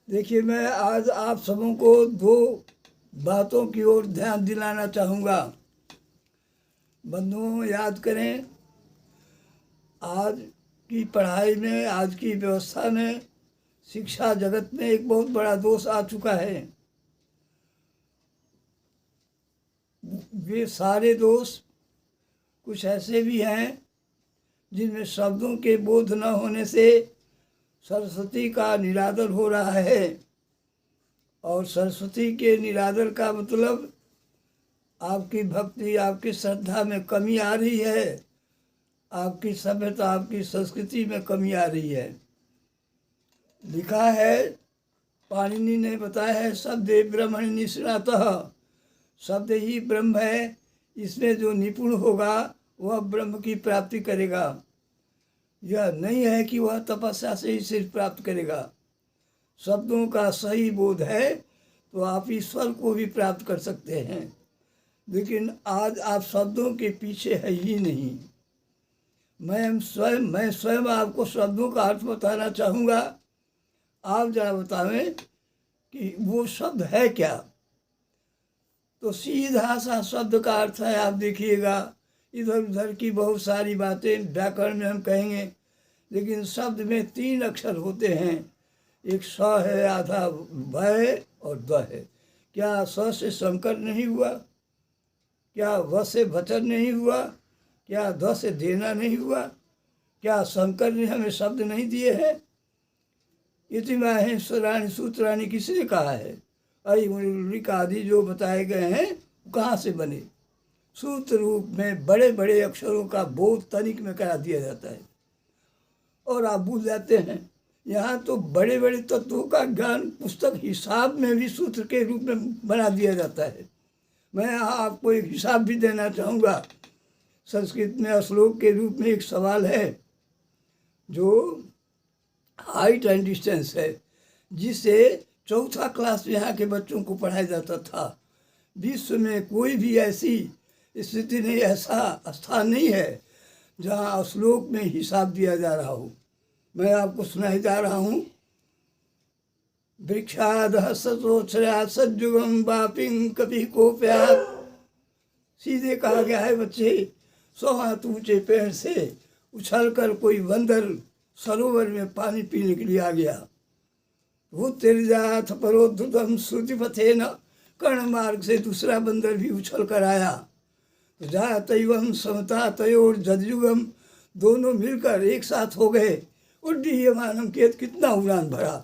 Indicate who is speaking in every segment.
Speaker 1: देखिए, मैं आज आप सबों को दो बातों की ओर ध्यान दिलाना चाहूँगा। बंधुओं, याद करें, आज की पढ़ाई में, आज की व्यवस्था में, शिक्षा जगत में एक बहुत बड़ा दोष आ चुका है। वे सारे दोष कुछ ऐसे भी हैं जिनमें शब्दों के बोध न होने से सरस्वती का निरादर हो रहा है। और सरस्वती के निरादर का मतलब आपकी भक्ति, आपकी श्रद्धा में कमी आ रही है, आपकी सभ्यता, आपकी संस्कृति में कमी आ रही है। लिखा है, पाणिनि ने बताया है, शब्दे ब्रह्मणि निष्णातः, शब्द ही ब्रह्म है, इसमें जो निपुण होगा वह ब्रह्म की प्राप्ति करेगा। यह नहीं है कि वह तपस्या से ही सिर्फ प्राप्त करेगा। शब्दों का सही बोध है तो आप ईश्वर को भी प्राप्त कर सकते हैं। लेकिन आज आप शब्दों के पीछे है ही नहीं। मैं स्वयं आपको शब्दों का अर्थ बताना चाहूँगा। आप जरा बतावें कि वो शब्द है क्या। तो सीधा सा शब्द का अर्थ है, आप देखिएगा, इधर उधर की बहुत सारी बातें व्याकरण में हम कहेंगे, लेकिन शब्द में 3 अक्षर होते हैं। एक स है, आधा व है और द है। क्या स से संकर नहीं हुआ? क्या व से वचन नहीं हुआ? क्या द से देना नहीं हुआ? क्या शंकर ने हमें शब्द नहीं दिए हैं? इति माहेश्वराणि सूत्राणि किसने कहा है? अयिक आदि जो बताए गए हैं कहाँ से बने? सूत्र रूप में बड़े बड़े अक्षरों का बोध तनिक में करा दिया जाता है और आप भूल जाते हैं। यहाँ तो बड़े बड़े तत्वों का ज्ञान पुस्तक हिसाब में भी सूत्र के रूप में बना दिया जाता है। मैं यहाँ आपको एक हिसाब भी देना चाहूँगा। संस्कृत में श्लोक के रूप में एक सवाल है जो हाइट एंड डिस्टेंस है, जिसे चौथा क्लास में यहाँ के बच्चों को पढ़ाया जाता था। विश्व में कोई भी ऐसी स्थिति नहीं, ऐसा स्थान नहीं है जहाँ श्लोक में हिसाब दिया जा रहा हो। मैं आपको सुनाई जा रहा हूँ। वृक्षादः सतोच्छ्रयात् सज्जुगम वापिं कपि कोप्यात्। सीधे कहा गया है, बच्चे, 100 हाथ ऊंचे पेड़ से उछलकर कोई बंदर सरोवर में पानी पीने के लिए आ गया। भूतिर्जाथ परोद्धतम श्रुतिपथेन, कर्ण मार्ग से दूसरा बंदर भी उछल कर आया। तो जातैवं समता तयोर जदयुगम, दोनों मिलकर एक साथ हो गए। उड्डीयमानम, केत कितना उड़ान भरा।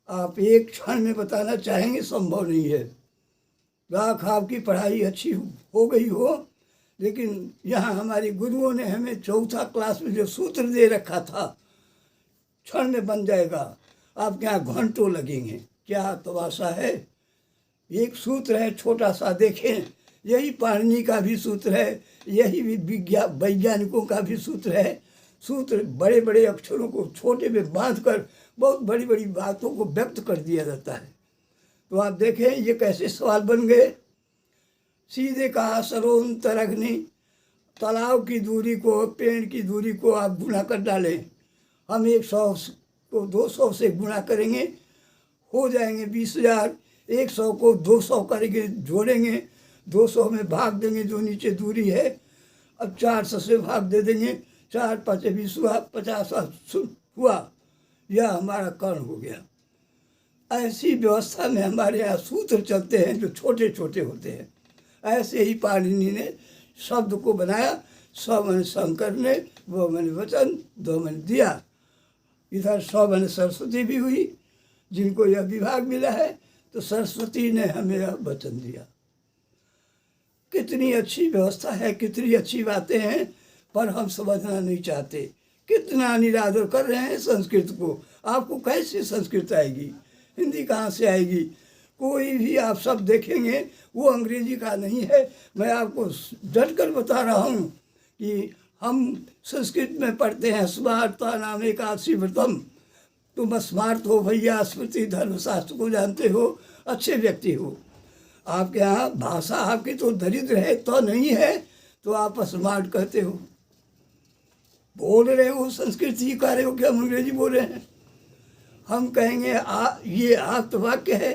Speaker 1: आप एक क्षण में बताना चाहेंगे, संभव नहीं है। लाख आपकी पढ़ाई अच्छी हो गई हो, लेकिन यहाँ हमारे गुरुओं ने हमें चौथा क्लास में जो सूत्र दे रखा था, क्षण में बन जाएगा। आपके यहाँ घंटों लगेंगे। क्या तमाशा है। एक सूत्र है छोटा सा, देखें, यही पाणिनि का भी सूत्र है, यही वैज्ञानिकों का भी सूत्र है। सूत्र बड़े बड़े अक्षरों को छोटे में बांधकर बहुत बड़ी बड़ी बातों को व्यक्त कर दिया जाता है। तो आप देखें ये कैसे सवाल बन गए। सीधे कहा, सरोन्तरग्नि, तालाब की दूरी को, पेड़ की दूरी को आप गुणा कर डालें। हम 100 को 200 से गुणा करेंगे, हो जाएंगे 20,000। 100 को 200 करेंगे, जोड़ेंगे, 200 में भाग देंगे जो नीचे दूरी है। अब 400 से भाग दे देंगे, 4 5 20 हुआ, 50 हुआ। यह हमारा कर्ण हो गया। ऐसी व्यवस्था में हमारे यहाँ सूत्र चलते हैं जो छोटे छोटे होते हैं। ऐसे ही पाणिनि ने शब्द को बनाया। स मैंने शंकर ने, व मैंने वचन, दो मैंने दिया। इधर 100 मैंने सरस्वती भी हुई, जिनको यह विभाग मिला है। तो सरस्वती ने हमें यह वचन दिया। कितनी अच्छी व्यवस्था है, कितनी अच्छी बातें हैं, पर हम समझना नहीं चाहते। कितना निरादर कर रहे हैं संस्कृत को। आपको कैसे संस्कृत आएगी? हिंदी कहाँ से आएगी? कोई भी आप शब्द देखेंगे वो अंग्रेजी का नहीं है। मैं आपको डट कर बता रहा हूँ कि हम संस्कृत में पढ़ते हैं, स्मार्ता नाम एकादशी व्रतम। तुम स्मार्ट हो भैया, स्मृति धर्मशास्त्र को जानते हो, अच्छे व्यक्ति हो। आपके यहाँ भाषा आपकी तो दरिद्र है तो नहीं है, तो आप स्मार्ट कहते हो। बोल रहे हो संस्कृत ही कर रहे हो, क्या अंग्रेजी बोल रहे हैं? हम कहेंगे ये आप्त वाक्य है,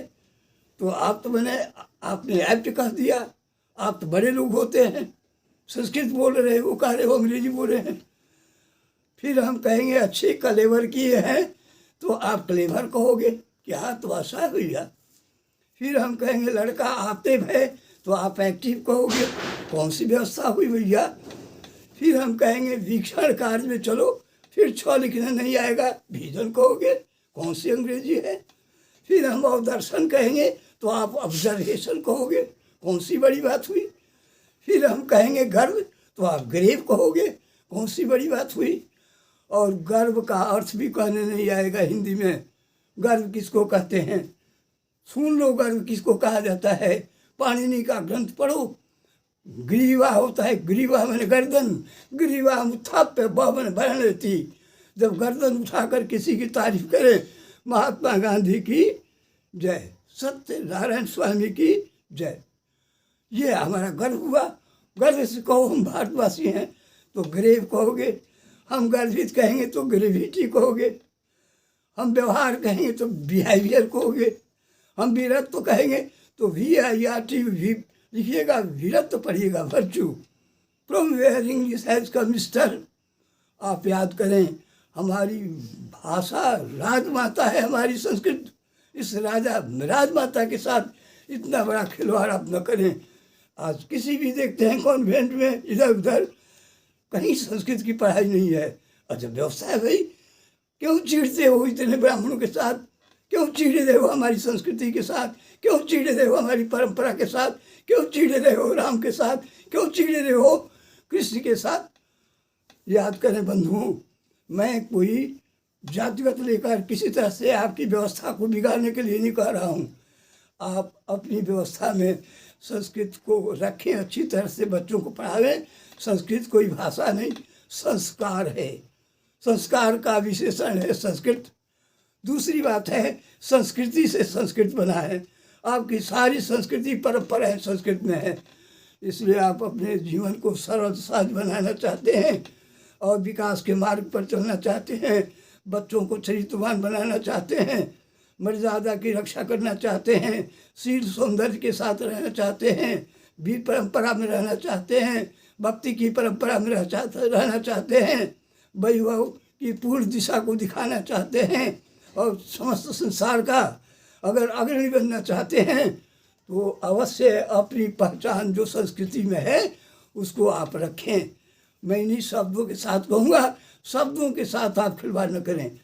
Speaker 1: तो आप्त मैंने आपने ऐप्ट कह दिया। आप तो बड़े लोग होते हैं, संस्कृत बोल रहे हो, कह रहे हो अंग्रेजी बोल रहे हैं। फिर हम कहेंगे अच्छे कलेवर किए हैं, तो आप क्लेवर कहोगे, क्या तो आशा है भैया। फिर हम कहेंगे लड़का आतिव है, तो आप एक्टिव कहोगे, कौन सी व्यवस्था हुई भैया। फिर हम कहेंगे वीक्षण कार्य में चलो, फिर छ लिखना नहीं आएगा, विजन कहोगे, कौन सी अंग्रेजी है। फिर हम अवदर्शन कहेंगे, तो आप ऑब्जर्वेशन कहोगे, कौन सी बड़ी बात हुई। फिर हम कहेंगे गर्व, तो आप ग्रेव कहोगे, कौन सी बड़ी बात हुई। और गर्व का अर्थ भी कहने नहीं आएगा हिंदी में। गर्व किसको कहते हैं, सुन लो गर्व किसको कहा जाता है। पाणिनि का ग्रंथ पढ़ो, ग्रीवा होता है, ग्रीवा मैंने गर्दन, ग्रीवा उत्थाप्य बहन बहन लेती। जब गर्दन उठाकर किसी की तारीफ करें, महात्मा गांधी की जय, सत्यनारायण स्वामी की जय, ये हमारा गर्व हुआ। गर्व से कहो हम भारतवासी हैं, तो ग्रेव कहोगे। हम गर्वित कहेंगे तो ग्रेविटी कहोगे। हम व्यवहार कहेंगे तो बिहेवियर कहोगे। हम वीरत्व तो कहेंगे तो VIRT भी लिखिएगा, वीरत्व तो पढ़िएगा, virtue. From where English has come mister. आप याद करें, हमारी भाषा राजमाता है, हमारी संस्कृत। इस राजमाता के साथ इतना बड़ा खिलवाड़ आप न करें। आज किसी भी देखते हैं कॉन्वेंट में इधर उधर, कहीं संस्कृत की पढ़ाई नहीं है। अच्छा व्यवस्था है भाई, क्यों चिढ़ते हो इतने ब्राह्मणों के साथ, क्यों चिढ़े रहे हो हमारी संस्कृति के साथ, क्यों चिढ़े रहे हो हमारी परंपरा के साथ, क्यों चिढ़े रहे हो राम के साथ, क्यों चिढ़े रहे हो कृष्ण के साथ। याद करें बंधुओं, मैं कोई जातिगत लेकर किसी तरह से आपकी व्यवस्था को बिगाड़ने के लिए नहीं कह रहा हूँ। आप अपनी व्यवस्था में संस्कृत को रखें, अच्छी तरह से बच्चों को पढ़ावें। संस्कृत कोई भाषा नहीं, संस्कार है, संस्कार का विशेषण है संस्कृत। दूसरी बात है, संस्कृति से संस्कृत बना है। आपकी सारी संस्कृति परंपरा संस्कृत में है। इसलिए आप अपने जीवन को सरल सहज बनाना चाहते हैं और विकास के मार्ग पर चलना चाहते हैं, बच्चों को चरित्रवान बनाना चाहते हैं, मर्यादा की रक्षा करना चाहते हैं, शील सौंदर्य के साथ रहना चाहते हैं, वीर परंपरा में रहना चाहते हैं, भक्ति की परंपरा में रहना चाहते हैं, वैभव की पूर्ण दिशा को दिखाना चाहते हैं, और समस्त संसार का अगर अग्रणी बनना चाहते हैं, तो अवश्य अपनी पहचान जो संस्कृति में है उसको आप रखें। मैं इन्हीं शब्दों के साथ कहूँगा, शब्दों के साथ आप खिलवाड़ न करें।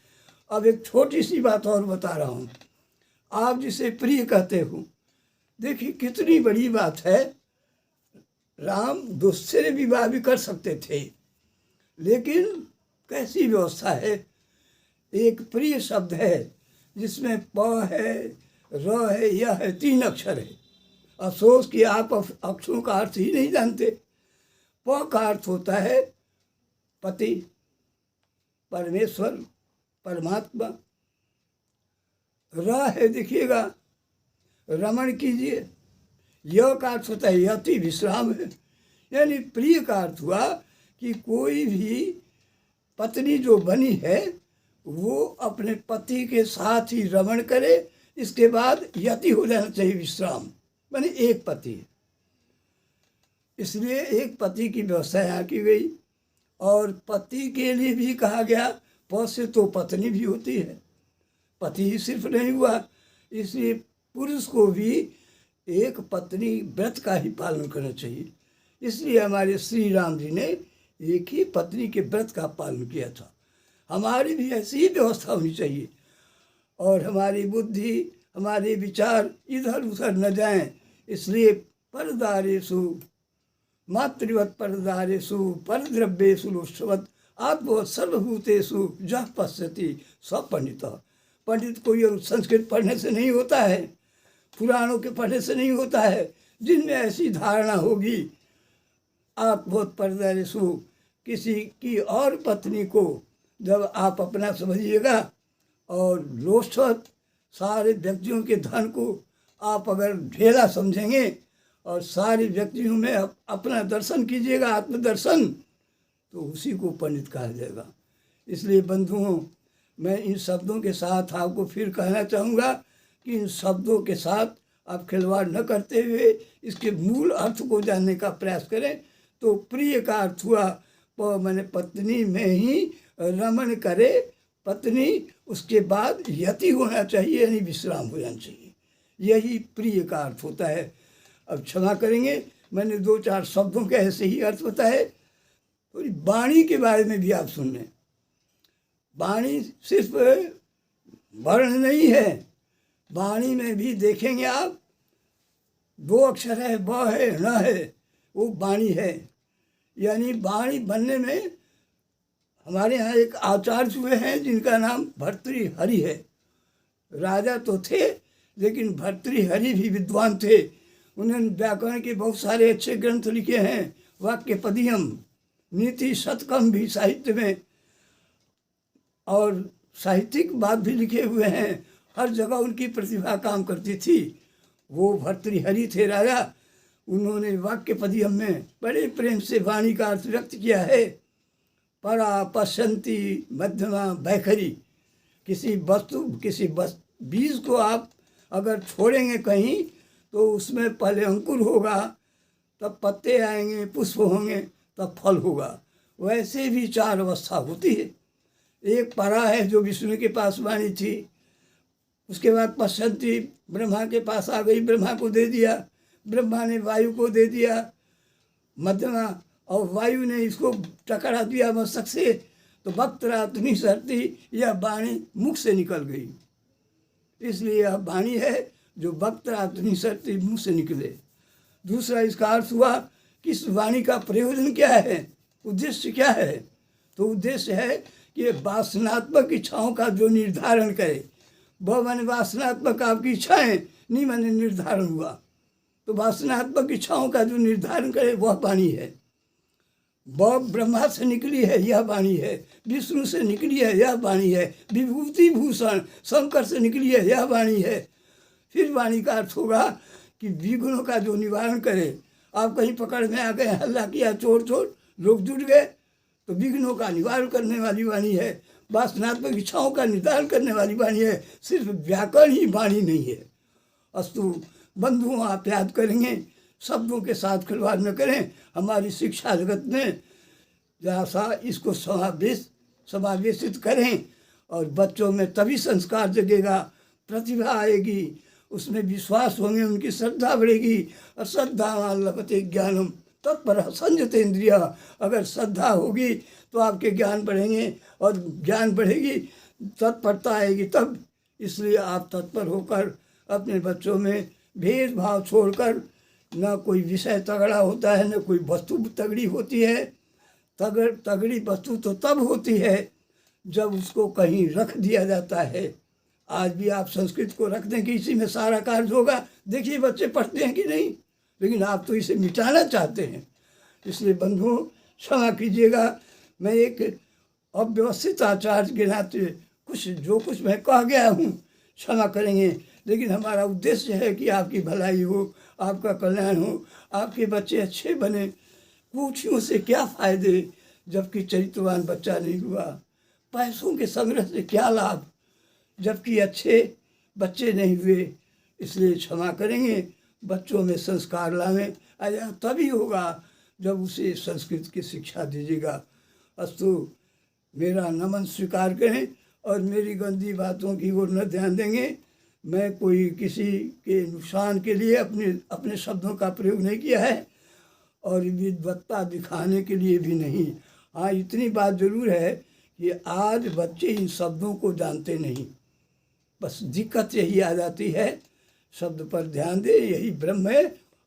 Speaker 1: अब एक छोटी सी बात और बता रहा हूँ। आप जिसे प्रिय कहते हो, देखिए कितनी बड़ी बात है। राम दूसरे विवाह भी कर सकते थे, लेकिन कैसी व्यवस्था है। एक प्रिय शब्द है जिसमें प है, र है, य है, 3 अक्षर है। अफसोस कि आप अक्षरों का अर्थ ही नहीं जानते। प का अर्थ होता है पति, परमेश्वर, परमात्मा। र है देखिएगा, रमण कीजिए। य का अर्थ होता है यति, विश्राम है। यानी प्रिय का अर्थ हुआ कि कोई भी पत्नी जो बनी है वो अपने पति के साथ ही रमण करे, इसके बाद यति हो जाना चाहिए, विश्राम। माने एक पति, इसलिए एक पति की व्यवस्था यहाँ की गई। और पति के लिए भी कहा गया, प से तो पत्नी भी होती है, पति ही सिर्फ नहीं हुआ। इसलिए पुरुष को भी एक पत्नी व्रत का ही पालन करना चाहिए। इसलिए हमारे श्री राम जी ने एक ही पत्नी के व्रत का पालन किया था। हमारी भी ऐसी ही व्यवस्था होनी चाहिए, और हमारी बुद्धि, हमारे विचार इधर उधर न जाएं। इसलिए परदारेषु मातृवत परदारेषु परद्रव्येषु लोष्टवत् आत्मवत् सर्वभूतेषु जः पश्यति स पंडितः। पंडित कोई संस्कृत पढ़ने से नहीं होता है, पुराणों के पढ़ने से नहीं होता है। जिनमें ऐसी धारणा होगी, आत्मवत् परदारेषु, किसी की और पत्नी को जब आप अपना समझिएगा, और लोष्टवत्, सारे व्यक्तियों के धन को आप अगर ढेला समझेंगे और सारे व्यक्तियों में अपना दर्शन कीजिएगा, आत्मदर्शन, तो उसी को पंडित कहा जाएगा। इसलिए बंधुओं, मैं इन शब्दों के साथ आपको फिर कहना चाहूँगा कि इन शब्दों के साथ आप खिलवाड़ न करते हुए इसके मूल अर्थ को जानने का प्रयास करें। तो प्रिय का अर्थ हुआ मैंने पत्नी में ही रमण करे, पत्नी उसके बाद यति होना चाहिए, यानी विश्राम हो जाना चाहिए, यही प्रिय का अर्थ होता है। अब क्षमा करेंगे, मैंने 2-4 शब्दों के ऐसे ही अर्थ बताए। तो वाणी के बारे में भी आप सुन लें। वाणी सिर्फ वर्ण नहीं है, वाणी में भी देखेंगे आप 2 अक्षर है, ब है, न है, वो वाणी है। यानी वाणी बनने में हमारे यहाँ एक आचार्य हुए हैं जिनका नाम भर्तृहरि है। राजा तो थे लेकिन भर्तृहरि भी विद्वान थे। उन्होंने व्याकरण के बहुत सारे अच्छे ग्रंथ लिखे हैं, वाक्यपदियम, नीति शतकम भी साहित्य में, और साहित्यिक बात भी लिखे हुए हैं। हर जगह उनकी प्रतिभा काम करती थी। वो भर्तृहरि थे राजा। उन्होंने वाक्यपदियम में बड़े प्रेम से वाणी का अर्थ व्यक्त किया है। परा पश्यंती मध्यमा बैखरी। किसी बीज को आप अगर छोड़ेंगे कहीं तो उसमें पहले अंकुर होगा, तब पत्ते आएंगे, पुष्प होंगे, तब फल होगा। वैसे भी 4 अवस्था होती है। एक परा है जो विष्णु के पास वाणी थी, उसके बाद पश्यंती ब्रह्मा के पास आ गई, ब्रह्मा को दे दिया, ब्रह्मा ने वायु को दे दिया मध्यमा, और वायु ने इसको टकरा दिया मस्तक से, तो वक्त्रात्मनि सरती, यह वाणी मुख से निकल गई। इसलिए यह वाणी है जो वक्त्रात्मनि सरती, मुख से निकले। दूसरा इसका अर्थ हुआ कि इस वाणी का प्रयोजन क्या है, उद्देश्य क्या है। तो उद्देश्य है कि वासनात्मक इच्छाओं का जो निर्धारण करे। वह माने वासनात्मक आपकी इच्छाएं, नहीं माने निर्धारण हुआ, तो वासनात्मक इच्छाओं का जो निर्धारण करे वह वाणी है। वह ब्रह्मा से निकली है, यह वाणी है। विष्णु से निकली है, यह वाणी है। विभूति भूषण शंकर से निकली है, यह वाणी है। फिर वाणी का अर्थ होगा कि विघ्नों का जो निवारण करे। आप कहीं पकड़ में आ गए, हल्ला किया, चोर लोग जुट गए, तो विघ्नों का निवारण करने वाली वाणी है। वासनात्मक इच्छाओं का निर्धारण करने वाली वाणी है। सिर्फ व्याकरण ही वाणी नहीं है। अस्तु बंधुओं, आप याद करेंगे, शब्दों के साथ खिलवाड़ न करें। हमारी शिक्षा जगत में जैसा इसको समावेशित करें, और बच्चों में तभी संस्कार जगेगा, प्रतिभा आएगी, उसमें विश्वास होंगे, उनकी श्रद्धा बढ़ेगी। और श्रद्धा लभते ज्ञानम तत्पर संयतेन्द्रिय। अगर श्रद्धा होगी तो आपके ज्ञान बढ़ेंगे, और ज्ञान बढ़ेगी, तत्परता आएगी तब। इसलिए आप तत्पर होकर अपने बच्चों में भेदभाव छोड़कर, न कोई विषय तगड़ा होता है, न कोई वस्तु तगड़ी होती है। तगड़ी वस्तु तो तब होती है जब उसको कहीं रख दिया जाता है। आज भी आप संस्कृत को रख दें कि इसी में सारा कार्य होगा। देखिए बच्चे पढ़ते हैं कि नहीं, लेकिन आप तो इसे मिटाना चाहते हैं। इसलिए बंधुओं, क्षमा कीजिएगा, मैं एक अव्यवस्थित आचार्य के नाते जो कुछ मैं कह गया हूँ, क्षमा करेंगे। लेकिन हमारा उद्देश्य है कि आपकी भलाई हो, आपका कल्याण हो, आपके बच्चे अच्छे बने। पूछियों से क्या फ़ायदे जबकि चरित्रवान बच्चा नहीं हुआ। पैसों के संग्रह से क्या लाभ जबकि अच्छे बच्चे नहीं हुए। इसलिए क्षमा करेंगे, बच्चों में संस्कार लावें। तभी होगा जब उसे संस्कृत की शिक्षा दीजिएगा। अस्तु, मेरा नमन स्वीकार करें और मेरी गंदी बातों की ओर न ध्यान देंगे। मैं कोई किसी के नुकसान के लिए अपने शब्दों का प्रयोग नहीं किया है, और विद्वत्ता दिखाने के लिए भी नहीं। हाँ, इतनी बात ज़रूर है कि आज बच्चे इन शब्दों को जानते नहीं। बस दिक्कत यही आ जाती है, शब्द पर ध्यान दे, यही ब्रह्म है।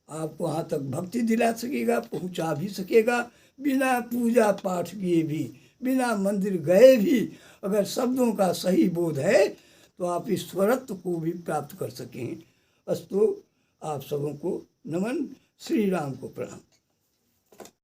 Speaker 1: आपको वहाँ तक भक्ति दिला सकेगा, पहुँचा भी सकेगा, बिना पूजा पाठ किए भी, बिना मंदिर गए भी। अगर शब्दों का सही बोध है तो आप ईश्वरत्व को भी प्राप्त कर सकें। अस्तु, आप सबों को नमन, श्री राम को प्रणाम।